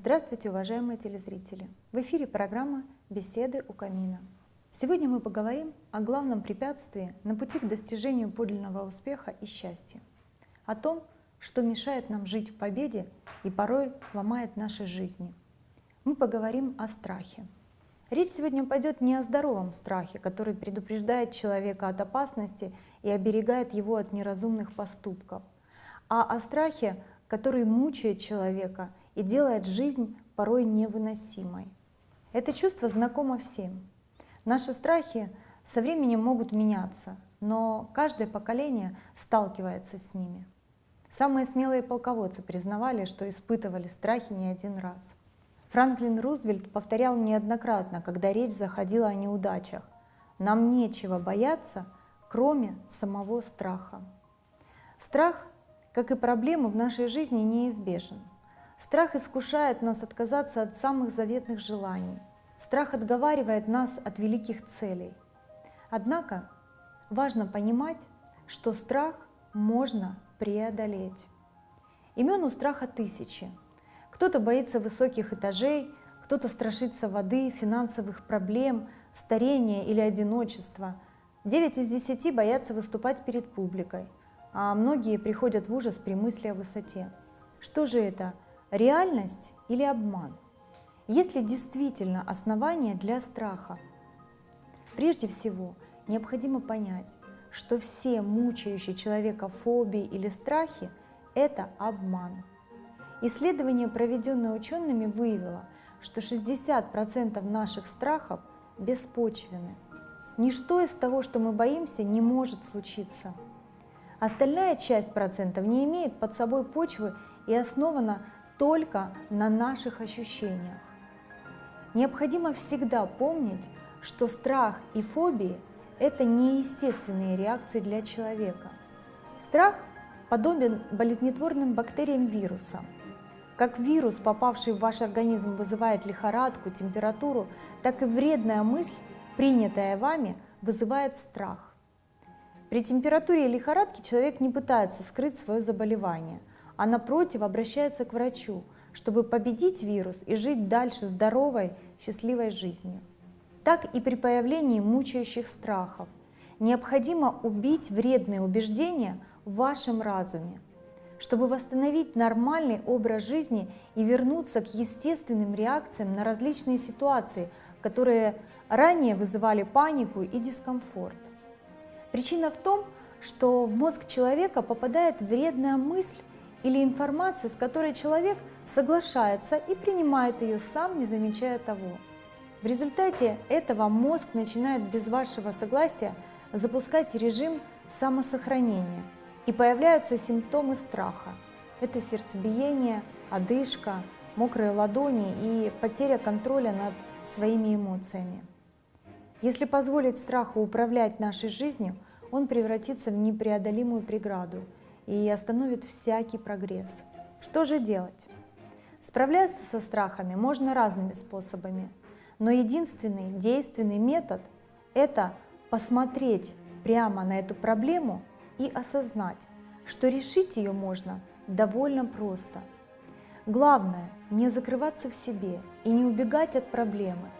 Здравствуйте, уважаемые телезрители! В эфире программа «Беседы у камина». Сегодня мы поговорим о главном препятствии на пути к достижению подлинного успеха и счастья, о том, что мешает нам жить в победе и порой ломает наши жизни. Мы поговорим о страхе. Речь сегодня пойдет не о здоровом страхе, который предупреждает человека от опасности и оберегает его от неразумных поступков, а о страхе, который мучает человека и делает жизнь порой невыносимой. Это чувство знакомо всем. Наши страхи со временем могут меняться, но каждое поколение сталкивается с ними. Самые смелые полководцы признавали, что испытывали страхи не один раз. Франклин Рузвельт повторял неоднократно, когда речь заходила о неудачах: «Нам нечего бояться, кроме самого страха». Страх, как и проблемы в нашей жизни, неизбежен. Страх искушает нас отказаться от самых заветных желаний. Страх отговаривает нас от великих целей. Однако важно понимать, что страх можно преодолеть. Имен у страха тысячи. Кто-то боится высоких этажей, кто-то страшится воды, финансовых проблем, старения или одиночества. 9 из 10 боятся выступать перед публикой, а многие приходят в ужас при мысли о высоте. Что же это? Реальность или обман? Есть ли действительно основания для страха? Прежде всего, необходимо понять, что все мучающие человека фобии или страхи – это обман. Исследование, проведенное учеными, выявило, что 60% наших страхов беспочвенны. Ничто из того, что мы боимся, не может случиться. Остальная часть процентов не имеет под собой почвы и основана только на наших ощущениях. Необходимо всегда помнить, что страх и фобии – это неестественные реакции для человека. Страх подобен болезнетворным бактериям вируса. Как вирус, попавший в ваш организм, вызывает лихорадку, температуру, так и вредная мысль, принятая вами, вызывает страх. При температуре и лихорадке человек не пытается скрыть свое заболевание, а напротив обращается к врачу, чтобы победить вирус и жить дальше здоровой, счастливой жизнью. Так и при появлении мучающих страхов необходимо убить вредные убеждения в вашем разуме, чтобы восстановить нормальный образ жизни и вернуться к естественным реакциям на различные ситуации, которые ранее вызывали панику и дискомфорт. Причина в том, что в мозг человека попадает вредная мысль или информация, с которой человек соглашается и принимает ее сам, не замечая того. В результате этого мозг начинает без вашего согласия запускать режим самосохранения, и появляются симптомы страха. Это сердцебиение, одышка, мокрые ладони и потеря контроля над своими эмоциями. Если позволить страху управлять нашей жизнью, он превратится в непреодолимую преграду и остановит всякий прогресс. Что же делать? Справляться со страхами можно разными способами, но единственный действенный метод – это посмотреть прямо на эту проблему и осознать, что решить ее можно довольно просто. Главное – не закрываться в себе и не убегать от проблемы,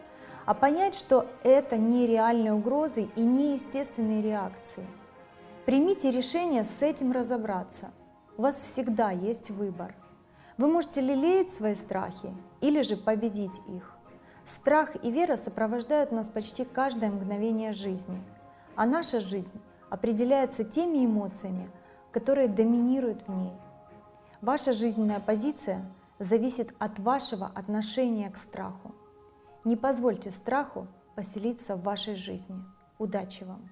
а понять, что это не реальные угрозы и не естественные реакции. Примите решение с этим разобраться. У вас всегда есть выбор. Вы можете лелеять свои страхи или же победить их. Страх и вера сопровождают нас почти каждое мгновение жизни, а наша жизнь определяется теми эмоциями, которые доминируют в ней. Ваша жизненная позиция зависит от вашего отношения к страху. Не позвольте страху поселиться в вашей жизни. Удачи вам!